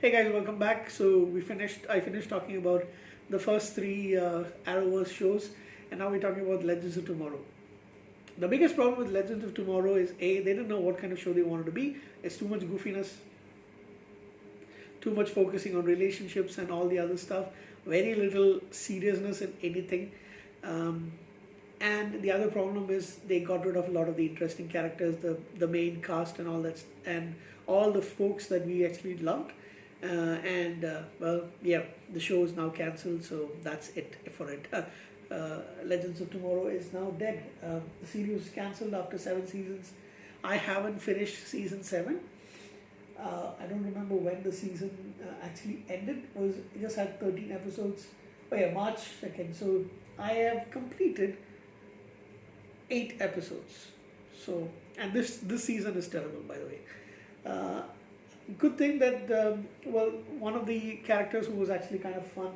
Hey guys, welcome back. So I finished talking about the first three ArrowVerse shows, and now we're talking about Legends of Tomorrow. The biggest problem with Legends of Tomorrow is they didn't know what kind of show they wanted to be. It's too much goofiness, too much focusing on relationships and all the other stuff. Very little seriousness in anything. And the other problem is they got rid of a lot of the interesting characters, the main cast and all that, and all the folks that we actually loved. The show is now cancelled, so that's it for it. Legends of Tomorrow is now dead. The series was cancelled after 7 seasons. I haven't finished season 7. I don't remember when the season actually ended. It just had 13 episodes. Oh yeah, March 2nd. So I have completed 8 episodes. So, and this season is terrible, by the way. Good thing that one of the characters who was actually kind of fun,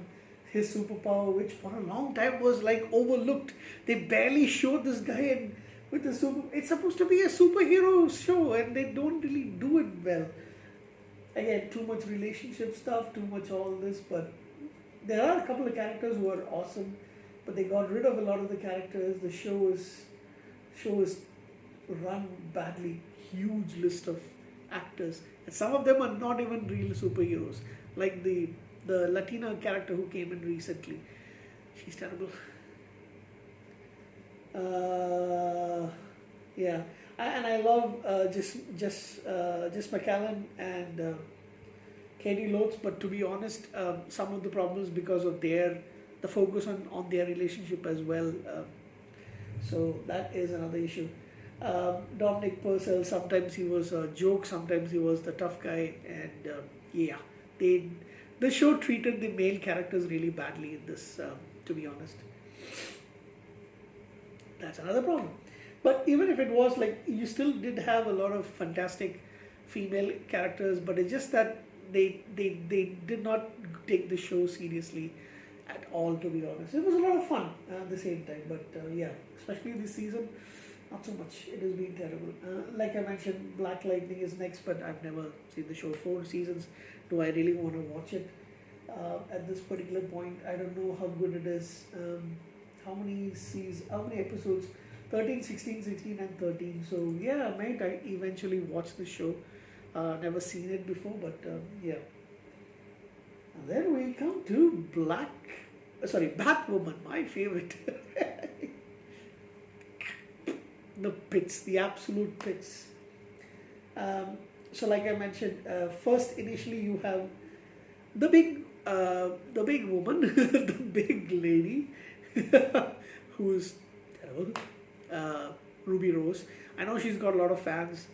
his superpower, which for a long time was like overlooked. They barely showed this guy and with the super. It's supposed to be a superhero show, and they don't really do it well. Again, too much relationship stuff, too much all this, but there are a couple of characters who are awesome, but they got rid of a lot of the characters. The show is run badly. Huge list of actors, and some of them are not even real superheroes. Like the Latina character who came in recently, she's terrible. Yeah, and I love just McCallan and Katie Loath, but to be honest, some of the problems because of the focus on their relationship as well. So that is another issue. Dominic Purcell, sometimes he was a joke, sometimes he was the tough guy, and the show treated the male characters really badly in this, to be honest. That's another problem. But even if it was like, you still did have a lot of fantastic female characters, but it's just that they did not take the show seriously at all, to be honest. It was a lot of fun at the same time, but yeah, especially this season, not so much. It has been terrible. Like I mentioned, Black Lightning is next, but I've never seen the show. 4 seasons. Do I really want to watch it? At this particular point, I don't know how good it is. How many episodes? 13, 16, 16 and 13. So yeah, I might eventually watch the show. Never seen it before, but yeah. And then we come to Batwoman, my favorite. The absolute pits. So like I mentioned, first initially you have the big woman, the big lady, who's terrible, Ruby Rose. I know she's got a lot of fans.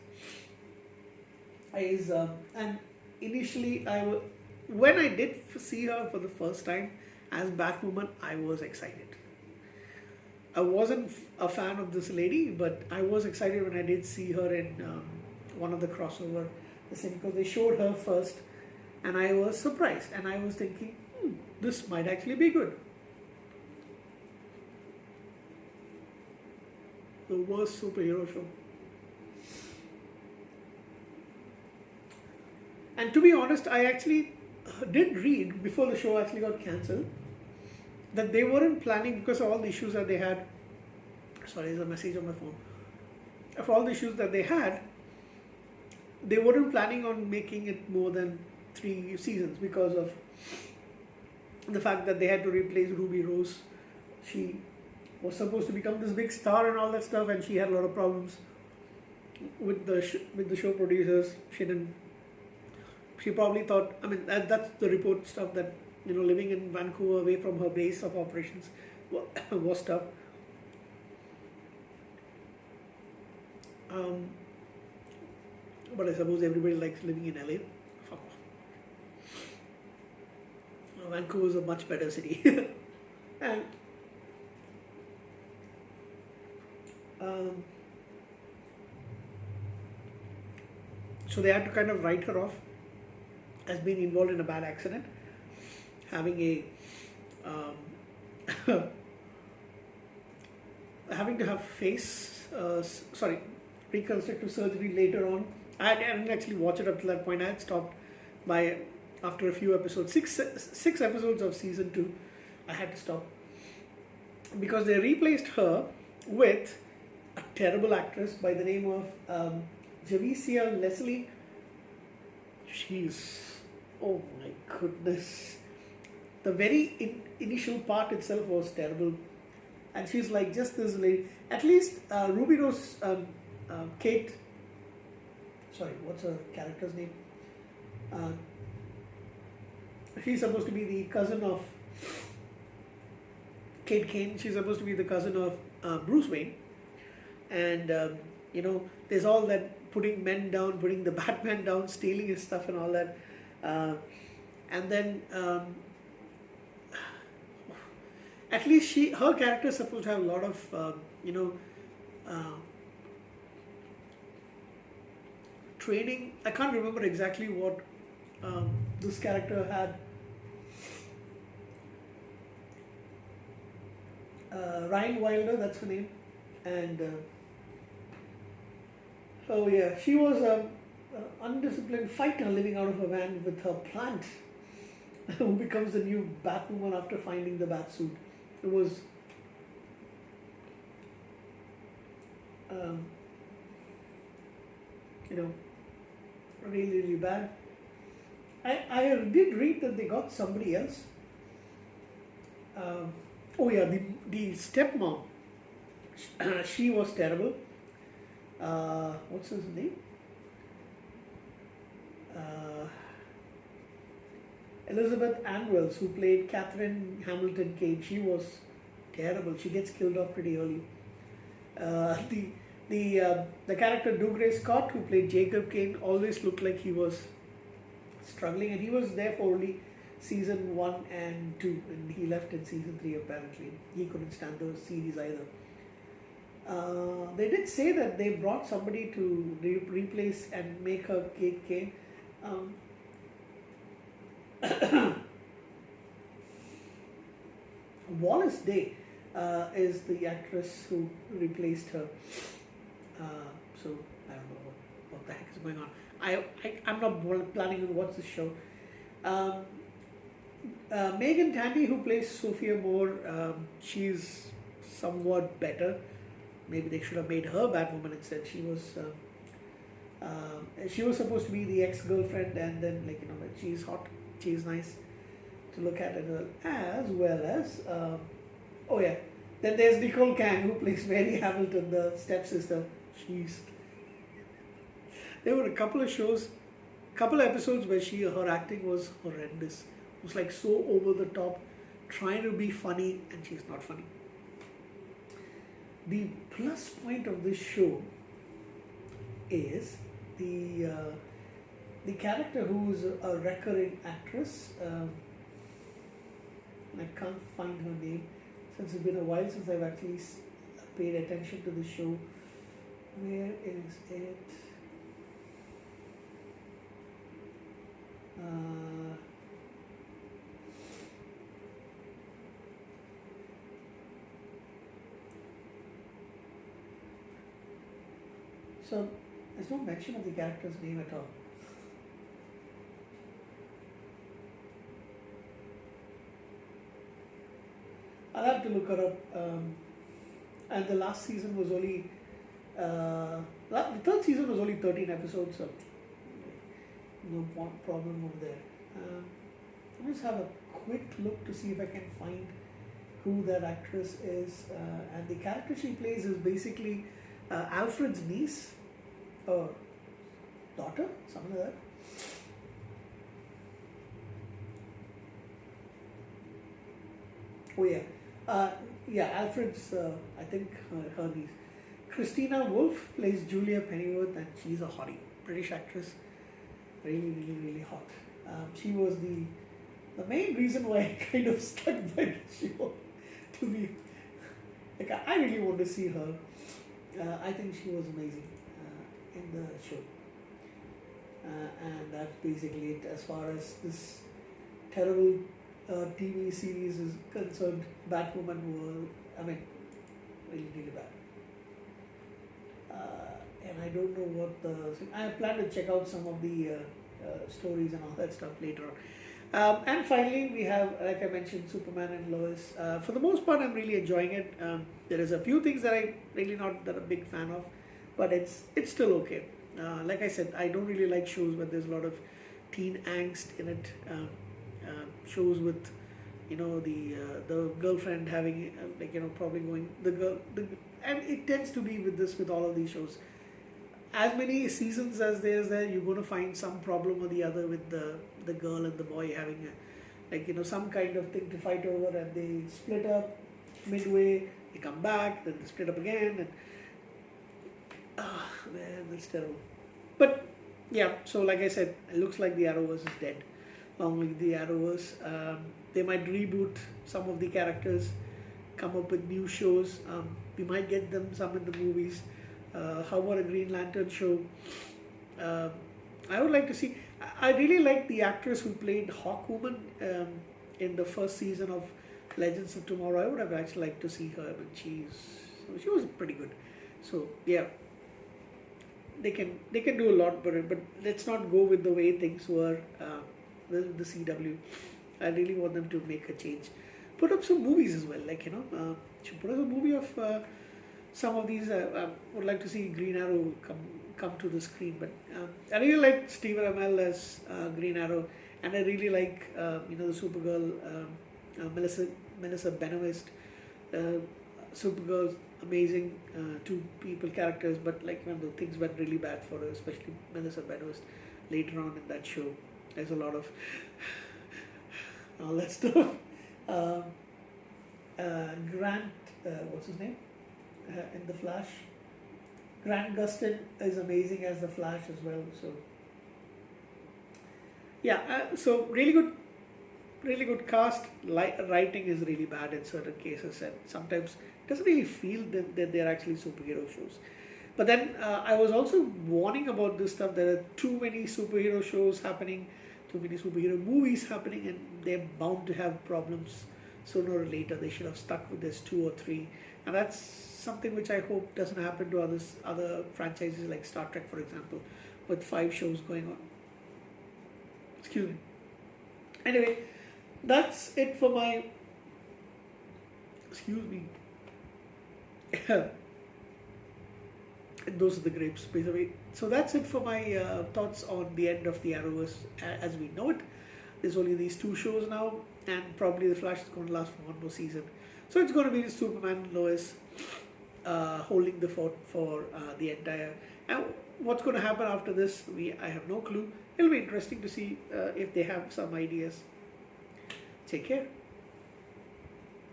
And initially when I did see her for the first time as Batwoman, I was excited. I wasn't a fan of this lady, but I was excited when I did see her in one of the crossover, because they showed her first, and I was surprised, and I was thinking, this might actually be good. The worst superhero show. And to be honest, I actually did read before the show actually got cancelled that they weren't planning, because of all the issues that they had. Sorry, there's a message on my phone. For all the issues that they had, they weren't planning on making it more than 3 seasons because of the fact that they had to replace Ruby Rose. She was supposed to become this big star and all that stuff, and she had a lot of problems with the show producers. She probably thought, that's the report stuff, that living in Vancouver away from her base of operations was tough. But I suppose everybody likes living in LA. Fuck off. Vancouver is a much better city. And so they had to kind of write her off as being involved in a bad accident, having to have reconstructive surgery later on. I didn't actually watch it up to that point. I had stopped by after a few episodes, six episodes of season 2, I had to stop because they replaced her with a terrible actress by the name of Javicia Leslie. She's, oh my goodness, the very initial part itself was terrible, and she's like just this lady. At least Ruby Rose, Kate, sorry, what's her character's name? She's supposed to be the cousin of Kate Kane. She's supposed to be the cousin of Bruce Wayne, and there's all that putting men down, putting the Batman down, stealing his stuff and all that, and then at least her character is supposed to have a lot of training. I can't remember exactly what this character had. Ryan Wilder, that's her name, and oh yeah, she was an undisciplined fighter living out of a van with her plant, who becomes the new Batwoman after finding the bat suit. It was really, really bad. I did read that they got somebody else. Oh yeah, the stepmom. She was terrible. What's his name? Elizabeth Anwells, who played Catherine Hamilton Cade. She was terrible. She gets killed off pretty early. The character Dougray Scott, who played Jacob Kane, always looked like he was struggling, and he was there for only season 1 and 2, and he left in season 3 apparently. He couldn't stand the series either. They did say that they brought somebody to replace and make her Kate Kane. Wallace Day is the actress who replaced her. So I don't know what the heck is going on. I'm not planning to watch this show. Megan Tandy, who plays Sophia Moore, she's somewhat better. Maybe they should have made her Batwoman instead. She was supposed to be the ex-girlfriend, and then she's hot, she's nice to look at, as well as oh yeah. Then there's Nicole Kang, who plays Mary Hamilton, the stepsister. There were a couple of episodes where her acting was horrendous. It was like so over the top, trying to be funny, and she's not funny. The plus point of this show is the character who's a recurring actress. I can't find her name since it's been a while since I've actually paid attention to the show. Where is it? So there's no mention of the character's name at all. I'll have to look her up. And the last season was only, the third season was only 13 episodes, so no problem over there. I'll just have a quick look to see if I can find who that actress is. And the character she plays is basically Alfred's niece or daughter, something like that. Oh yeah, Alfred's I think her niece. Christina Wolf plays Julia Pennyworth, and she's a hottie, British actress, really, really, really hot. She was the main reason why I kind of stuck by the show. To be like, I really want to see her. I think she was amazing in the show, and that's basically it as far as this terrible TV series is concerned. Batwoman was, really, really bad. And I don't know what I plan to check out some of the stories and all that stuff later on. And finally, we have, like I mentioned, Superman and Lois. For the most part, I'm really enjoying it. There is a few things that I really not that a big fan of, but it's still okay. Like I said, I don't really like shows where there's a lot of teen angst in it. Shows with, the girlfriend having probably going the girl and it tends to be with all of these shows. As many seasons as there's there, you're going to find some problem or the other with the girl and the boy having some kind of thing to fight over, and they split up midway. They come back, then they split up again, and man, that's terrible. But yeah, so like I said, it looks like the Arrowverse is dead. Long live the Arrowverse. They might reboot some of the characters, come up with new shows. We might get them some in the movies. How about a Green Lantern show? I would like to see. I really like the actress who played Hawkwoman in the first season of Legends of Tomorrow. I would have actually liked to see her. I mean, she was pretty good. So yeah, they can do a lot better. But let's not go with the way things were with the CW. I really want them to make a change. Put up some movies as well. Should put up a movie of. Some of these I would like to see Green Arrow come to the screen, but I really like Stephen Amell as Green Arrow, and I really like the Supergirl, Melissa Benoist. Supergirl's amazing, two people characters, but when the things went really bad for her, especially Melissa Benoist later on in that show. There's a lot of all that stuff. Grant, what's his name? In the Flash, Grant Gustin is amazing as the Flash as well. So yeah, so really good cast. Writing is really bad in certain cases, and sometimes it doesn't really feel that they're actually superhero shows. But then I was also warning about this stuff. There are too many superhero shows happening, too many superhero movies happening, and they're bound to have problems sooner or later. They should have stuck with this 2 or 3, and that's something which I hope doesn't happen to other franchises like Star Trek, for example, with 5 shows going on. Excuse me. Anyway, that's it for my. Excuse me. Those are the grapes, by the way. So that's it for my thoughts on the end of the Arrowverse as we know it. There's only these 2 shows now, and probably the Flash is going to last for 1 more season. So it's going to be Superman and Lois holding the fort for the entire. And what's going to happen after this, I have no clue. It'll be interesting to see if they have some ideas. Take care.